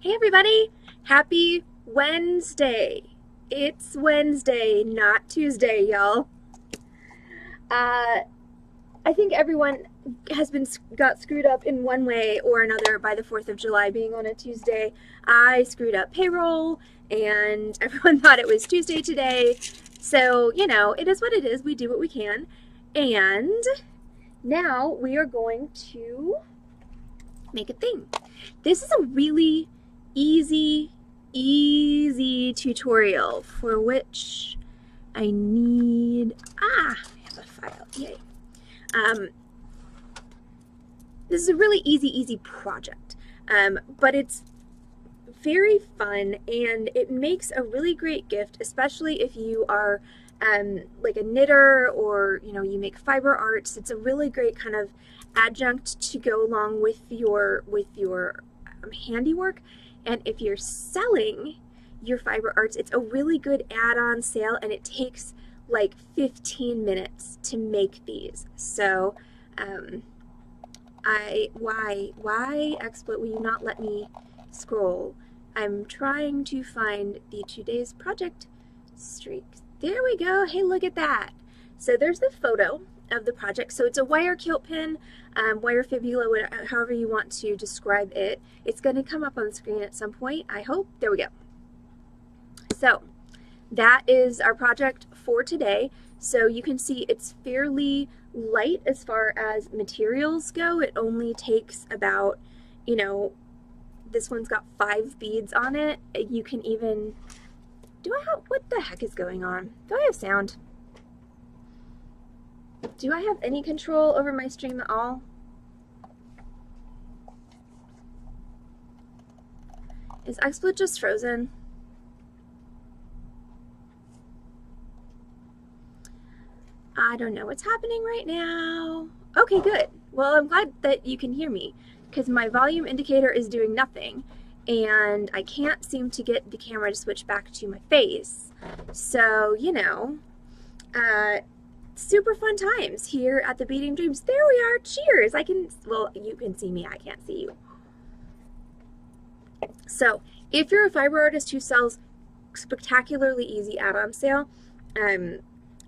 Hey everybody! Happy Wednesday! It's Wednesday, not Tuesday, y'all. I think everyone has got screwed up in one way or another by the 4th of July being on a Tuesday. I screwed up payroll and everyone thought it was Tuesday today. So, you know, it is what it is. We do what we can. And now we are going to make a thing. This is a really easy tutorial for which I need, I have a file, yay. This is a really easy project, but it's very fun and it makes a really great gift, especially if you are like a knitter or, you know, you make fiber arts. It's a really great kind of adjunct to go along with your handiwork. And if you're selling your fiber arts, it's a really good add-on sale, and it takes like 15 minutes to make these. So why XSplit, will you not let me scroll? I'm trying to find the today's project streak. There we go. Hey, look at that. So there's the photo of the project. So it's a wire kilt pin, wire fibula, however you want to describe it. It's going to come up on the screen at some point, I hope. There we go. So that is our project for today. So you can see it's fairly light as far as materials go. It only takes about, you know, this one's got 5 beads on it. You can even, what the heck is going on? Do I have sound? Do I have any control over my stream at all? Is XSplit just frozen? I don't know what's happening right now. Okay, good. Well, I'm glad that you can hear me because my volume indicator is doing nothing and I can't seem to get the camera to switch back to my face. So, you know, super fun times here at the Beading Dreams. There we are. Cheers. Well, you can see me. I can't see you. So if you're a fiber artist who sells spectacularly easy add-on sale,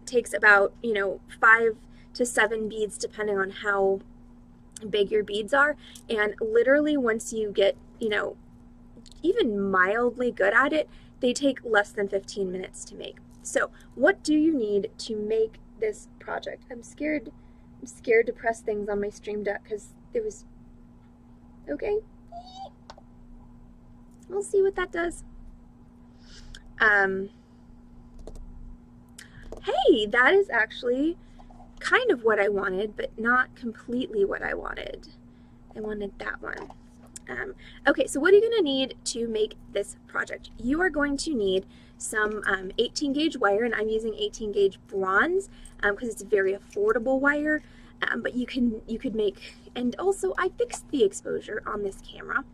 takes about, you know, 5 to 7 beads depending on how big your beads are, and literally once you get, you know, even mildly good at it, they take less than 15 minutes to make. So what do you need to make this project? I'm scared to press things on my Stream Deck because it was okay. We'll see what that does. Hey, that is actually kind of what I wanted, but not completely what I wanted. I wanted that one. Okay, so what are you going to need to make this project? You are going to need some 18 gauge wire, and I'm using 18 gauge bronze because it's a very affordable wire, but you could make, and also I fixed the exposure on this camera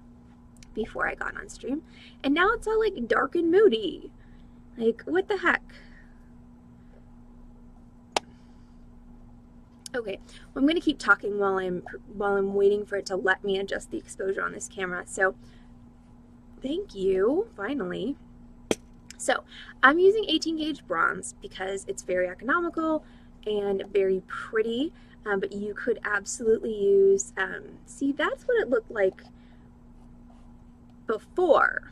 before I got on stream, and now it's all like dark and moody. Like, what the heck? Okay, well, I'm going to keep talking while I'm waiting for it to let me adjust the exposure on this camera. So, thank you, finally. So, I'm using 18 gauge bronze because it's very economical and very pretty, but you could absolutely use, see, that's what it looked like before.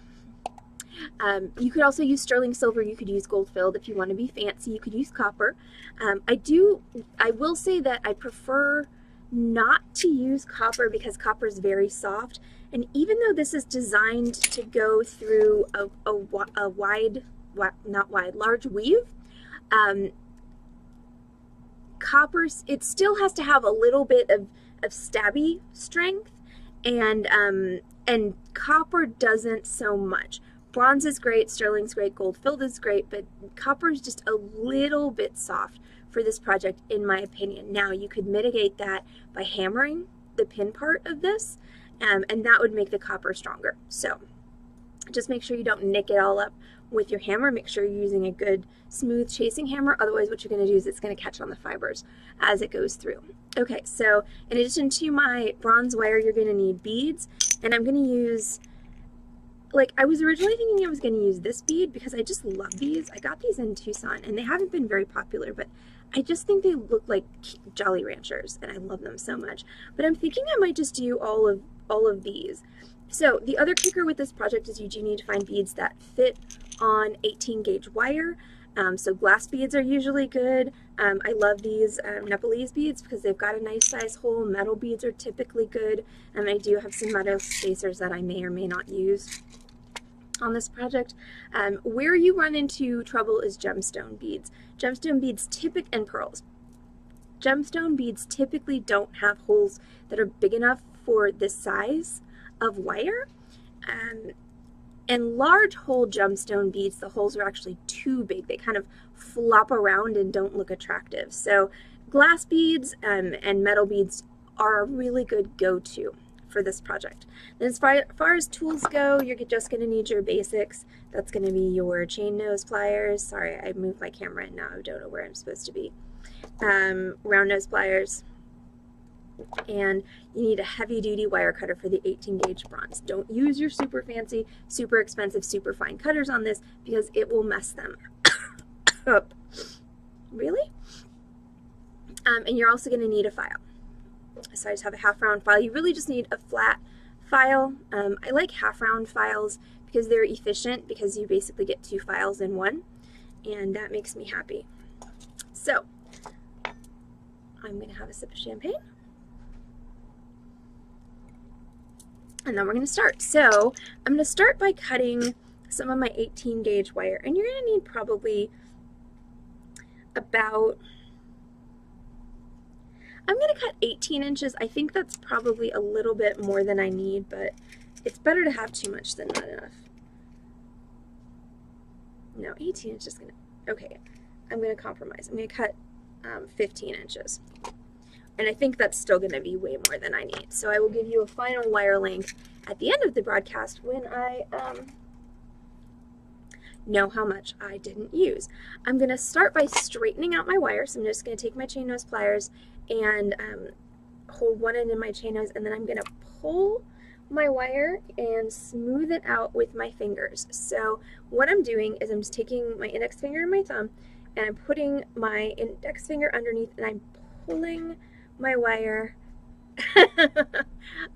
You could also use sterling silver, you could use gold filled. If you want to be fancy, you could use copper. I will say that I prefer not to use copper because copper is very soft, and even though this is designed to go through a large weave, copper, it still has to have a little bit of stabby strength, and copper doesn't so much. Bronze is great, sterling's great, gold filled is great, but copper is just a little bit soft for this project, in my opinion. Now, you could mitigate that by hammering the pin part of this, and that would make the copper stronger. So just make sure you don't nick it all up with your hammer. Make sure you're using a good smooth chasing hammer, otherwise what you're going to do is it's going to catch on the fibers as it goes through. Okay, so in addition to my bronze wire, you're going to need beads, and I'm going to use like, I was originally thinking I was going to use this bead because I just love these. I got these in Tucson, and they haven't been very popular, but I just think they look like Jolly Ranchers, and I love them so much. But I'm thinking I might just do all of these. So the other kicker with this project is you do need to find beads that fit on 18 gauge wire. So glass beads are usually good. I love these Nepalese beads because they've got a nice size hole. Metal beads are typically good, and I do have some metal spacers that I may or may not use on this project. Where you run into trouble is gemstone beads. Gemstone beads and pearls. Gemstone beads typically don't have holes that are big enough for this size of wire. And large hole gemstone beads, the holes are actually too big. They kind of flop around and don't look attractive. So glass beads and metal beads are a really good go-to for this project. And as far as tools go, you're just going to need your basics. That's going to be your chain nose pliers. Sorry, I moved my camera and now I don't know where I'm supposed to be. Round nose pliers. And you need a heavy-duty wire cutter for the 18 gauge bronze. Don't use your super fancy, super expensive, super fine cutters on this because it will mess them up. Really? And you're also going to need a file. So I just have a half-round file. You really just need a flat file. I like half-round files because they're efficient, because you basically get 2 files in one, and that makes me happy. So I'm going to have a sip of champagne. And then we're going to start. So I'm going to start by cutting some of my 18 gauge wire, and you're going to need probably about, I'm going to cut 18 inches. I think that's probably a little bit more than I need, but it's better to have too much than not enough. No, 18 is just going to, okay, I'm going to compromise. I'm going to cut 15 inches. And I think that's still going to be way more than I need. So I will give you a final wire length at the end of the broadcast when I know how much I didn't use. I'm going to start by straightening out my wire. So I'm just going to take my chain nose pliers and hold one end in my chain nose, and then I'm going to pull my wire and smooth it out with my fingers. So what I'm doing is I'm just taking my index finger and my thumb, and I'm putting my index finger underneath, and I'm pulling my wire,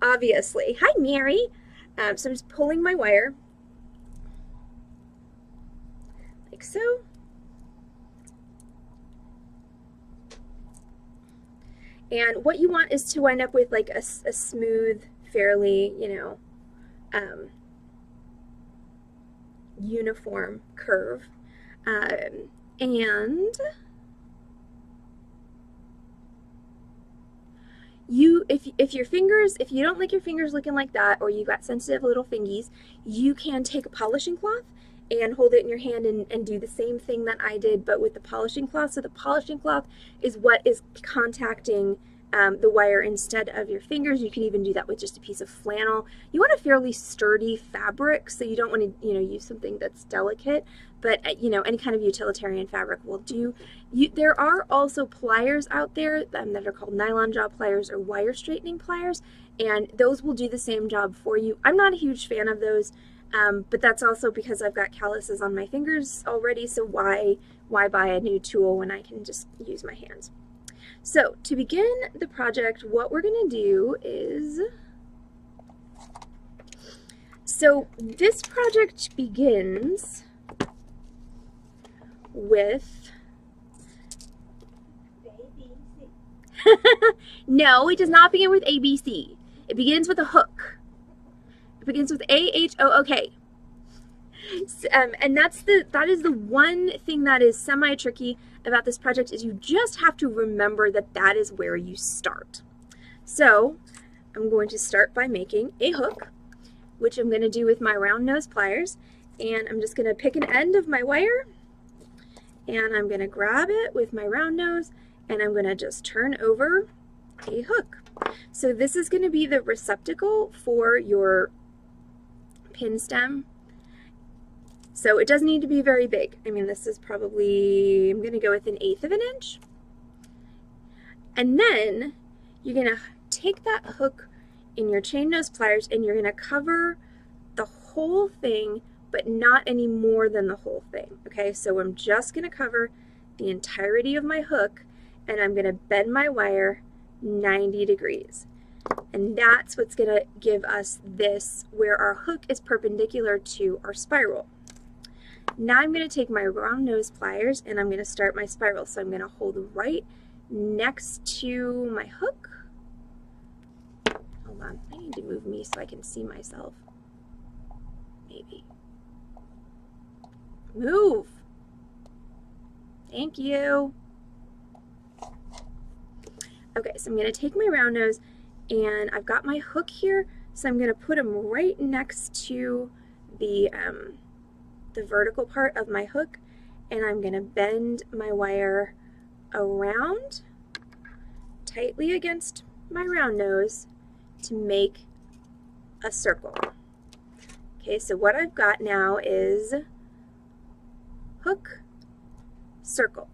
obviously. Hi, Mary. So I'm just pulling my wire, like so. And what you want is to wind up with like a smooth, fairly, you know, uniform curve. And if your fingers, if you don't like your fingers looking like that, or you got sensitive little fingies, you can take a polishing cloth and hold it in your hand and do the same thing that I did, but with the polishing cloth. So the polishing cloth is what is contacting the wire instead of your fingers. You can even do that with just a piece of flannel. You want a fairly sturdy fabric, so you don't want to, you know, use something that's delicate, but you know, any kind of utilitarian fabric will do. There are also pliers out there that are called nylon jaw pliers or wire straightening pliers, and those will do the same job for you. I'm not a huge fan of those, but that's also because I've got calluses on my fingers already, so why buy a new tool when I can just use my hands? So to begin the project, what we're going to do is, so this project begins with, no, it does not begin with ABC. It begins with a hook. It begins with A-H-O-O-K. And that is the one thing that is semi-tricky about this project, is you just have to remember that that is where you start. So I'm going to start by making a hook, which I'm going to do with my round nose pliers, and I'm just going to pick an end of my wire, and I'm going to grab it with my round nose, and I'm going to just turn over a hook. So this is going to be the receptacle for your pin stem. So it doesn't need to be very big. I mean, this is probably, I'm going to go with 1/8 of an inch. And then you're going to take that hook in your chain nose pliers, and you're going to cover the whole thing, but not any more than the whole thing. Okay, so I'm just going to cover the entirety of my hook, and I'm going to bend my wire 90 degrees. And that's what's going to give us this, where our hook is perpendicular to our spiral. Now I'm going to take my round nose pliers and I'm going to start my spiral. So I'm going to hold right next to my hook. Hold on, I need to move me so I can see myself. Maybe. Move. Thank you. Okay, so I'm going to take my round nose and I've got my hook here, so I'm going to put them right next to the vertical part of my hook, and I'm going to bend my wire around tightly against my round nose to make a circle. Okay, so what I've got now is hook, circle,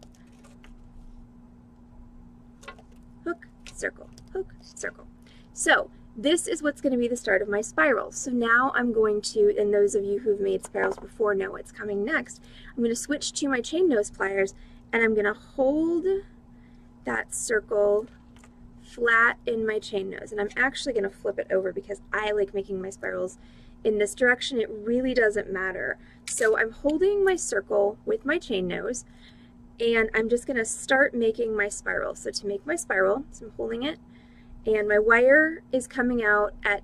hook, circle, hook, circle. So this is what's going to be the start of my spiral. So now I'm going to, and those of you who've made spirals before know what's coming next, I'm going to switch to my chain nose pliers and I'm going to hold that circle flat in my chain nose. And I'm actually going to flip it over because I like making my spirals in this direction. It really doesn't matter. So I'm holding my circle with my chain nose and I'm just going to start making my spiral. So to make my spiral, so I'm holding it, and my wire is coming out at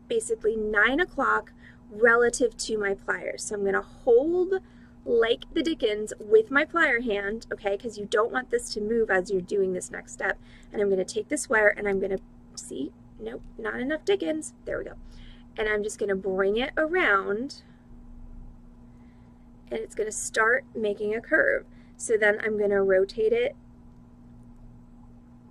basically 9 o'clock relative to my pliers. So I'm going to hold like the dickens with my plier hand, okay, because you don't want this to move as you're doing this next step. And I'm going to take this wire and I'm going to, see, nope, not enough dickens. There we go. And I'm just going to bring it around and it's going to start making a curve. So then I'm going to rotate it.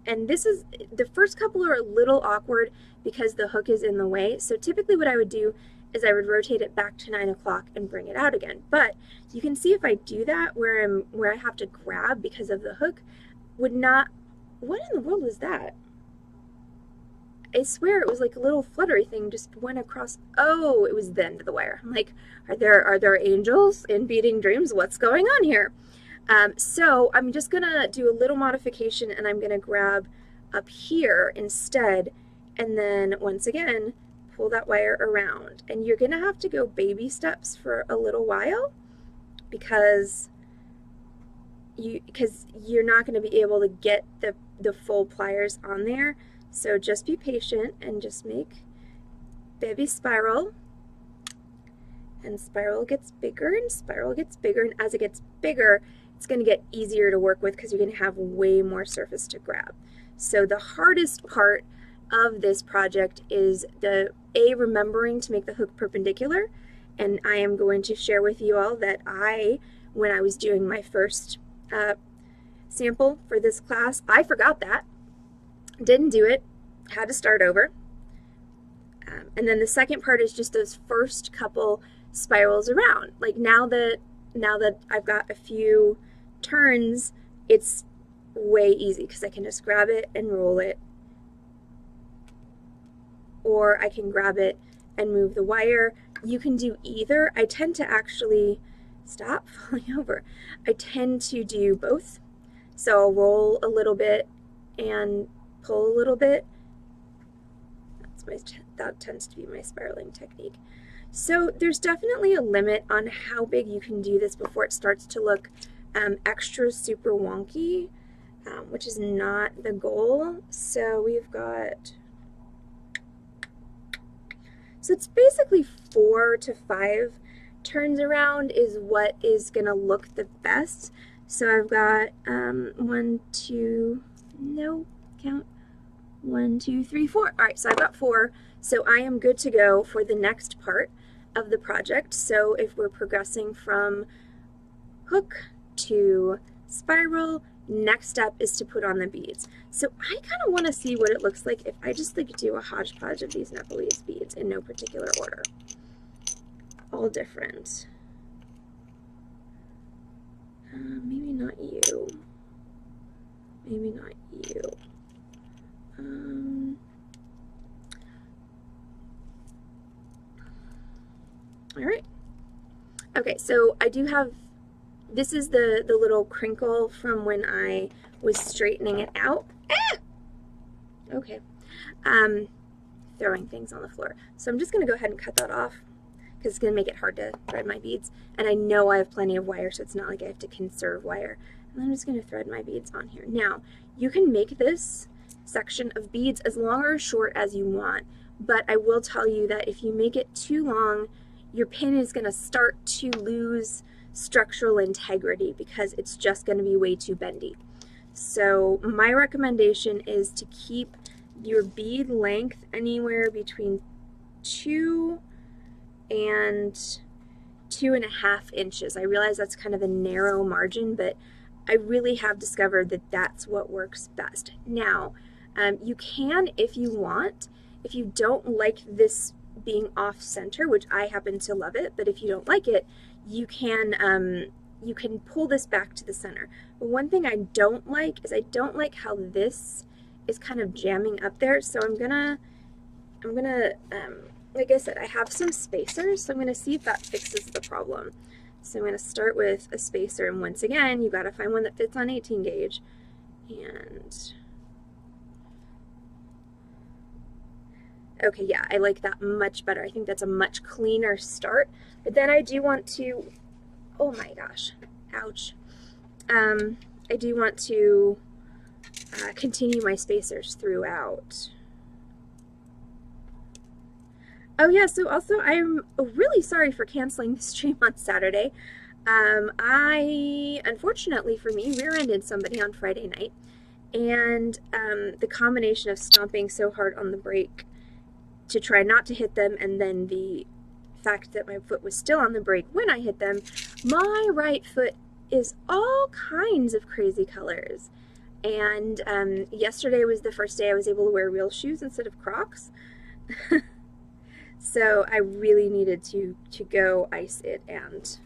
And this is, the first couple are a little awkward because the hook is in the way. So typically what I would do is I would rotate it back to 9 o'clock and bring it out again. But you can see if I do that where I have to grab because of the hook, would not, what in the world was that? I swear it was like a little fluttery thing just went across. Oh, it was the end of the wire. I'm like, are there angels in Beading Dreams? What's going on here? So I'm just going to do a little modification and I'm going to grab up here instead, and then once again pull that wire around. And you're going to have to go baby steps for a little while because you're not going to be able to get the full pliers on there. So just be patient and just make baby spiral. And spiral gets bigger and spiral gets bigger, and as it gets bigger, it's going to get easier to work with because you're going to have way more surface to grab. So the hardest part of this project is remembering to make the hook perpendicular. And I am going to share with you all that when I was doing my first sample for this class, I forgot that. Didn't do it, had to start over. And then the second part is just those first couple spirals around. Like now that I've got a few turns, it's way easy because I can just grab it and roll it, or I can grab it and move the wire. You can do either. I tend to actually, stop falling over, I tend to do both. So I'll roll a little bit and pull a little bit. That tends to be my spiraling technique. So there's definitely a limit on how big you can do this before it starts to look extra super wonky, which is not the goal. So we've got, so it's basically 4 to 5 turns around is what is going to look the best. So I've got 1, 2, no, count, 1, 2, 3, 4. All right, so I've got 4. So I am good to go for the next part of the project. So if we're progressing from hook to spiral, next step is to put on the beads. So I kind of want to see what it looks like if I just like do a hodgepodge of these Nepalese beads in no particular order. All different. Maybe not you. Maybe not you. All right. Okay, so I do have, this is the little crinkle from when I was straightening it out. Ah! Okay. Throwing things on the floor. So I'm just going to go ahead and cut that off because it's going to make it hard to thread my beads. And I know I have plenty of wire, so it's not like I have to conserve wire. And I'm just going to thread my beads on here. Now, you can make this section of beads as long or as short as you want, but I will tell you that if you make it too long, your pin is going to start to lose structural integrity because it's just going to be way too bendy. So my recommendation is to keep your bead length anywhere between 2 and 2.5 inches. I realize that's kind of a narrow margin, but I really have discovered that that's what works best. Now, you can, if you want, if you don't like this being off center, which I happen to love it, but if you don't like it, you can pull this back to the center. But one thing I don't like is I don't like how this is kind of jamming up there. So I'm gonna like I said, I have some spacers, so I'm gonna see if that fixes the problem. So I'm gonna start with a spacer, and once again, you gotta find one that fits on 18 gauge. And okay, yeah, I like that much better. I think that's a much cleaner start. But then I do want to, oh my gosh, ouch. I do want to continue my spacers throughout. Oh yeah, so also I'm really sorry for canceling the stream on Saturday. I, unfortunately for me, rear-ended somebody on Friday night, and the combination of stomping so hard on the brake to try not to hit them, and then the fact that my foot was still on the brake when I hit them, my right foot is all kinds of crazy colors. And yesterday was the first day I was able to wear real shoes instead of Crocs. So I really needed to go ice it, and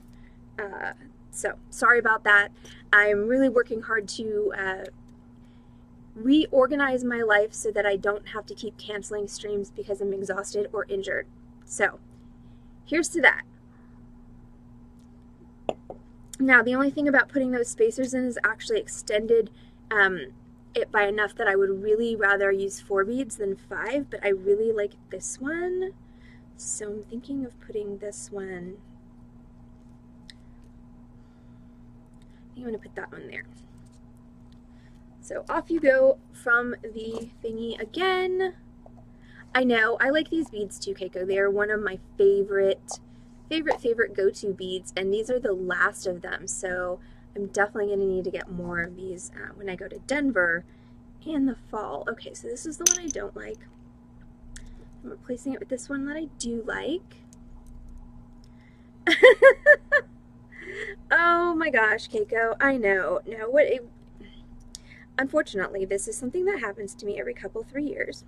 so sorry about that. I'm really working hard to reorganize my life so that I don't have to keep canceling streams because I'm exhausted or injured. So here's to that. Now, the only thing about putting those spacers in is actually extended it by enough that I would really rather use 4 beads than 5, but I really like this one. So I'm thinking of putting this one, I think I'm going to put that one there. So off you go from the thingy again. I know, I like these beads too, Keiko. They are one of my favorite go-to beads, and these are the last of them, so I'm definitely going to need to get more of these when I go to Denver in the fall. Okay, so this is the one I don't like. I'm replacing it with this one that I do like. Oh my gosh, Keiko, I know. No, unfortunately, this is something that happens to me every couple, 3 years,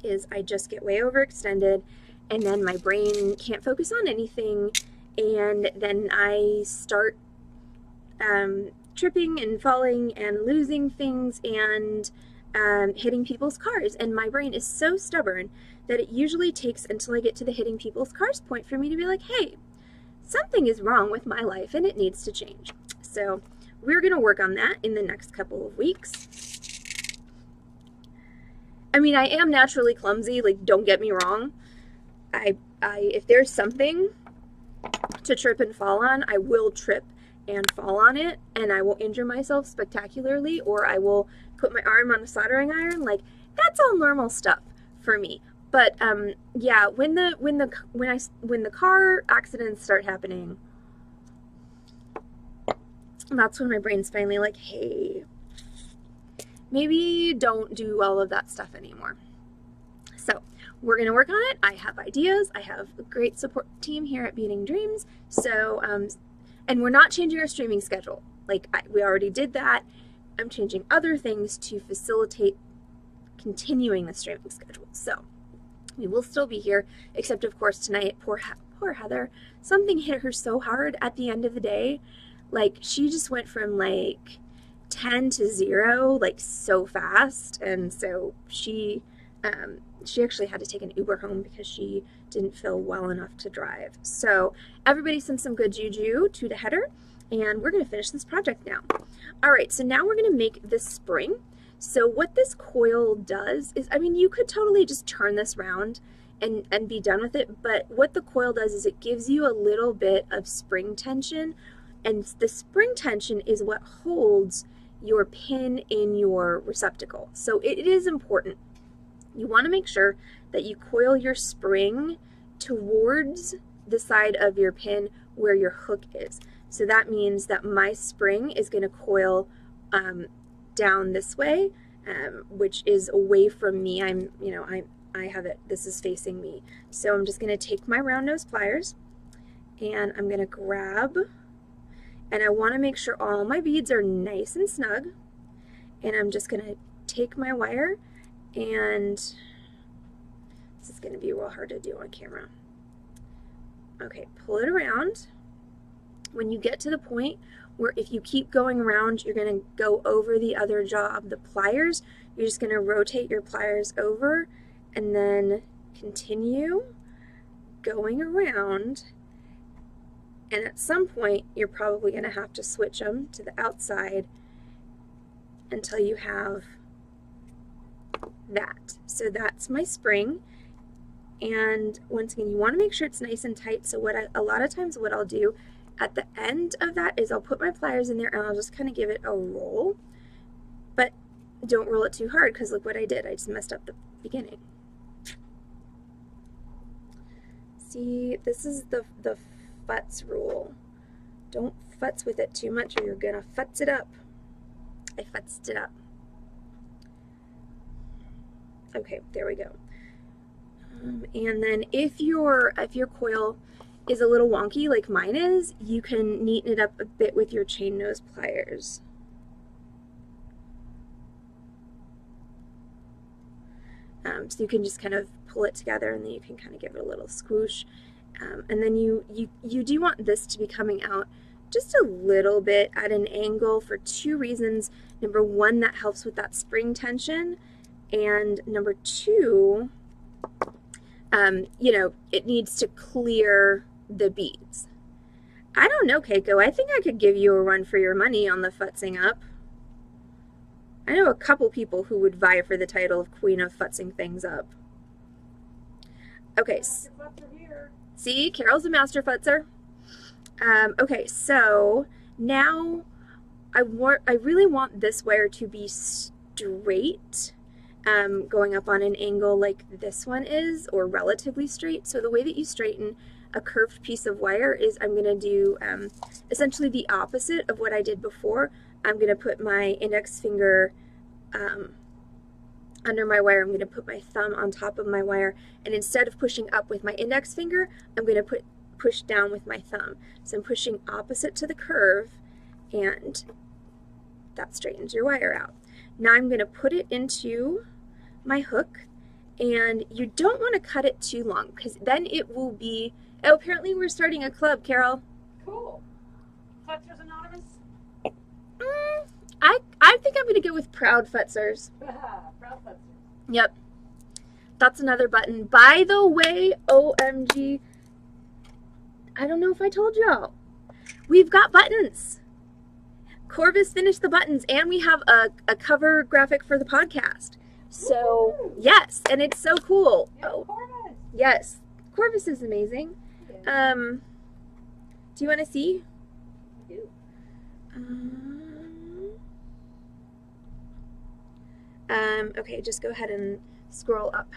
is I just get way overextended, and then my brain can't focus on anything, and then I start tripping and falling and losing things and hitting people's cars. And my brain is so stubborn that it usually takes until I get to the hitting people's cars point for me to be like, hey, something is wrong with my life and it needs to change. So we're going to work on that in the next couple of weeks. I mean, I am naturally clumsy, like, don't get me wrong. If there's something to trip and fall on, I will trip and fall on it, and I will injure myself spectacularly, or I will put my arm on a soldering iron. Like, that's all normal stuff for me. But yeah, when the car accidents start happening, that's when my brain's finally like, hey, maybe don't do all of that stuff anymore. So we're going to work on it. I have ideas. I have a great support team here at Beading Dreams. So, and we're not changing our streaming schedule. Like, we already did that. I'm changing other things to facilitate continuing the streaming schedule. So we will still be here, except of course tonight, poor Heather, something hit her so hard at the end of the day. Like, she just went from like 10 to 0, like, so fast. And so she She actually had to take an Uber home because she didn't feel well enough to drive. So everybody sent some good juju to the header, and we're going to finish this project now. All right, so now we're going to make this spring. So what this coil does is, I mean, you could totally just turn this round and be done with it, but what the coil does is it gives you a little bit of spring tension, and the spring tension is what holds your pin in your receptacle. So it is important. You want to make sure that you coil your spring towards the side of your pin where your hook is. So that means that my spring is going to coil down this way, which is away from me. I have it, this is facing me. So I'm just going to take my round nose pliers and I'm going to grab, and I want to make sure all my beads are nice and snug, and I'm just going to take my wire, and this is going to be real hard to do on camera. Okay, pull it around. When you get to the point where if you keep going around, you're going to go over the other jaw of the pliers, you're just going to rotate your pliers over and then continue going around, and at some point you're probably going to have to switch them to the outside until you have that. So that's my spring, and once again you want to make sure it's nice and tight. So a lot of times what I'll do at the end of that is I'll put my pliers in there and I'll just kind of give it a roll, but don't roll it too hard, because look what I did, I just messed up the beginning. See, this is the futz rule. Don't futz with it too much or you're gonna futz it up. I futzed it up. Okay, there we go. And then if your coil is a little wonky like mine is, you can neaten it up a bit with your chain nose pliers. So you can just kind of pull it together, and then you can kind of give it a little squoosh. And then you do want this to be coming out just a little bit at an angle for two reasons. Number one, that helps with that spring tension, and number two, it needs to clear the beads. I don't know, Keiko. I think I could give you a run for your money on the futzing up. I know a couple people who would vie for the title of Queen of Futzing Things Up. Okay. See, Carol's a master futzer. Okay, so now I really want this wire to be straight, going up on an angle like this one is, or relatively straight. So the way that you straighten a curved piece of wire is I'm going to do essentially the opposite of what I did before. I'm going to put my index finger under my wire. I'm going to put my thumb on top of my wire, and instead of pushing up with my index finger, I'm going to push down with my thumb. So I'm pushing opposite to the curve, and that straightens your wire out. Now I'm going to put it into my hook, and you don't want to cut it too long, because then it will be, oh, apparently we're starting a club, Carol. Cool. Futzers Anonymous? I think I'm going to go with Proud Futzers. Proud Futzers. Yep. That's another button. By the way, OMG, I don't know if I told y'all, we've got buttons. Corvus finished the buttons, and we have a cover graphic for the podcast. So, yes, and it's so cool. Yeah, Corvus. Yes, Corvus is amazing. Yeah. Do you want to see? I do. Okay, just go ahead and scroll up.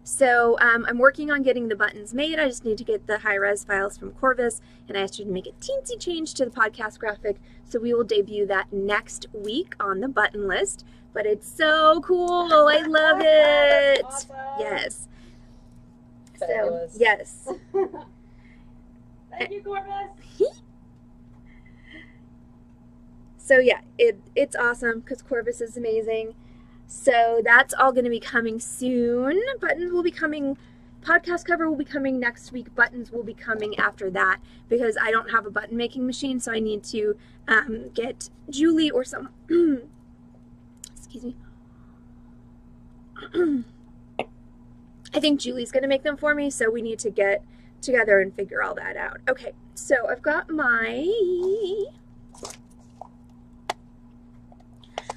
So I'm working on getting the buttons made. I just need to get the high-res files from Corvus, and I asked you to make a teensy change to the podcast graphic, so we will debut that next week on the button list. But it's so cool. I love it. Awesome. Yes. Fabulous. So, yes. Thank you, Corvus. So yeah, it's awesome because Corvus is amazing. So that's all going to be coming soon. Buttons will be coming, podcast cover will be coming next week. Buttons will be coming after that because I don't have a button making machine, so I need to get Julie or some, excuse me, I think Julie's going to make them for me, so we need to get together and figure all that out. Okay, so I've got my...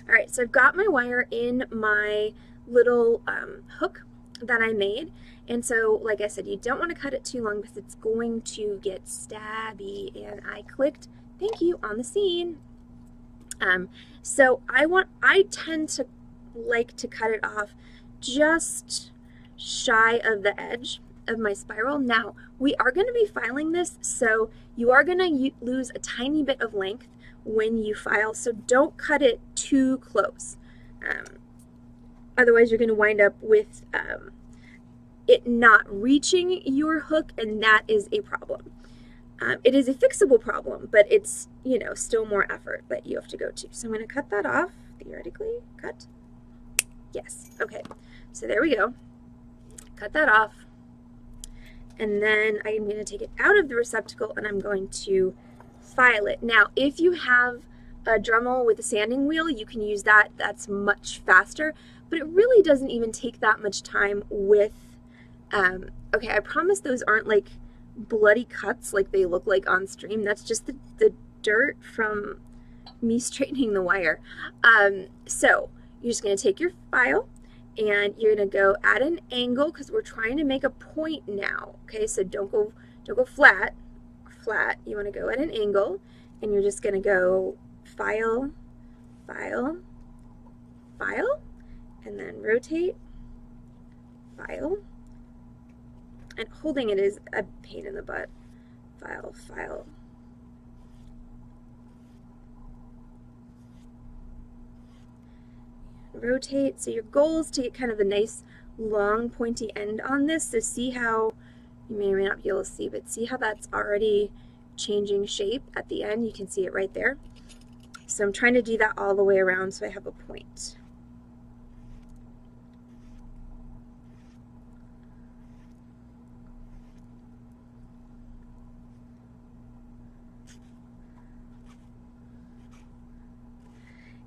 All right, so I've got my wire in my little hook that I made. And so, like I said, you don't want to cut it too long because it's going to get stabby. And I clicked, thank you, on the scene. So I tend to like to cut it off just shy of the edge of my spiral. Now, we are going to be filing this, so you are going to lose a tiny bit of length when you file, so don't cut it too close. Otherwise, you're going to wind up with it not reaching your hook, and that is a problem. It is a fixable problem, but it's, you know, still more effort that you have to go to. So I'm going to cut that off, theoretically. Cut. Yes. Okay. So there we go. Cut that off. And then I'm going to take it out of the receptacle, and I'm going to file it. Now, if you have a Dremel with a sanding wheel, you can use that. That's much faster, but it really doesn't even take that much time with, okay, I promise those aren't like bloody cuts like they look like on stream. That's just the dirt from me straightening the wire. So you're just going to take your file and you're going to go at an angle because we're trying to make a point now. Okay, so don't go flat. You want to go at an angle, and you're just going to go file, file, file, and then rotate, file, and holding it is a pain in the butt. File, file. Rotate. So your goal is to get kind of a nice long pointy end on this. So see how, you may or may not be able to see, but see how that's already changing shape at the end? You can see it right there. So I'm trying to do that all the way around so I have a point.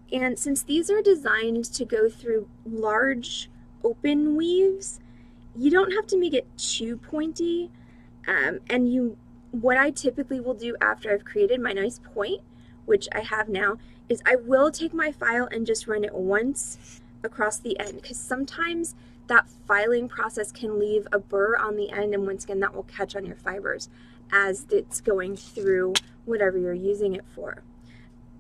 And since these are designed to go through large open weaves, you don't have to make it too pointy. What I typically will do after I've created my nice point, which I have now, is I will take my file and just run it once across the end, because sometimes that filing process can leave a burr on the end, and once again that will catch on your fibers as it's going through whatever you're using it for.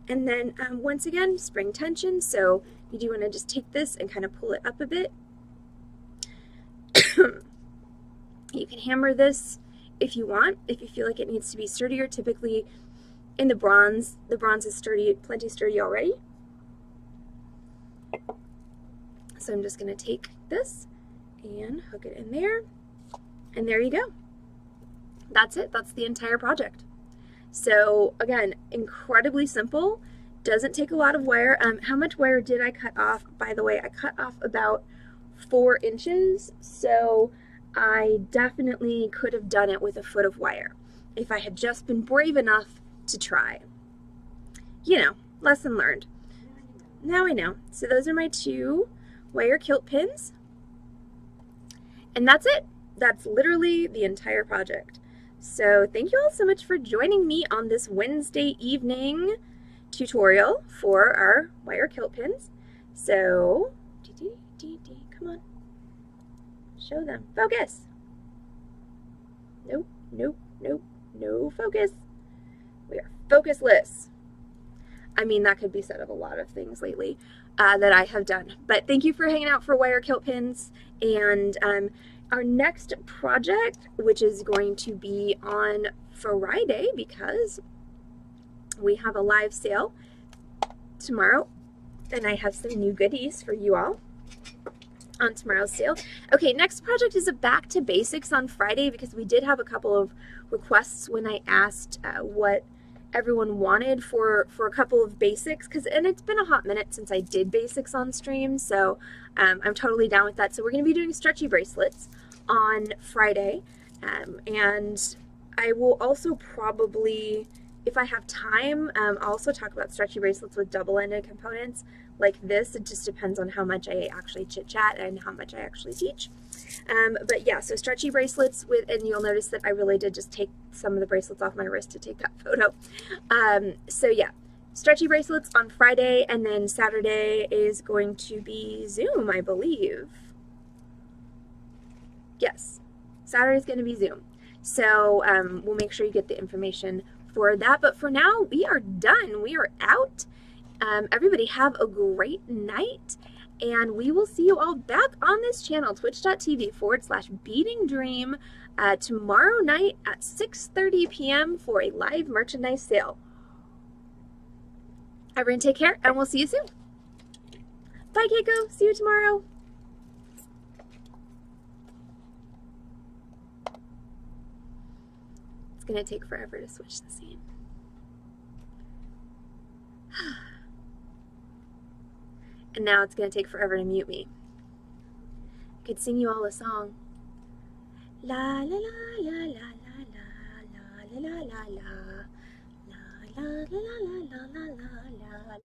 And then once again, spring tension, so you do want to just take this and kind of pull it up a bit. You can hammer this if you want, if you feel like it needs to be sturdier. Typically in the bronze is sturdy, plenty sturdy already. So I'm just going to take this and hook it in there, and there you go. That's it. That's the entire project. So again, incredibly simple, doesn't take a lot of wire. How much wire did I cut off? By the way, I cut off about 4 inches, so I definitely could have done it with a foot of wire if I had just been brave enough to try. You know, lesson learned. Now I know. So those are my 2 wire kilt pins, and that's it. That's literally the entire project. So thank you all so much for joining me on this Wednesday evening tutorial for our wire kilt pins. So, come on, show them. Focus. Nope, nope, nope, no focus. We are focusless. I mean, that could be said of a lot of things lately that I have done. But thank you for hanging out for wire kilt pins. And our next project, which is going to be on Friday because we have a live sale tomorrow, and I have some new goodies for you all on tomorrow's sale. Okay, next project is a back to basics on Friday, because we did have a couple of requests when I asked what everyone wanted for a couple of basics, and it's been a hot minute since I did basics on stream, so I'm totally down with that. So we're going to be doing stretchy bracelets on Friday, and I will also probably, if I have time, I'll also talk about stretchy bracelets with double-ended components like this. It just depends on how much I actually chit chat and how much I actually teach. But yeah, so stretchy bracelets and you'll notice that I really did just take some of the bracelets off my wrist to take that photo. So yeah, stretchy bracelets on Friday, and then Saturday is going to be Zoom, I believe. Yes, Saturday is going to be Zoom. So we'll make sure you get the information for that. But for now, we are done. We are out. Everybody have a great night, and we will see you all back on this channel, twitch.tv/beadingdream, tomorrow night at 6:30 p.m. for a live merchandise sale. Everyone take care, and we'll see you soon. Bye, Keiko. See you tomorrow. It's going to take forever to switch the scene. And now it's going to take forever to mute me. I could sing you all a song. La la la la la la la la la la la la la la la la la la la.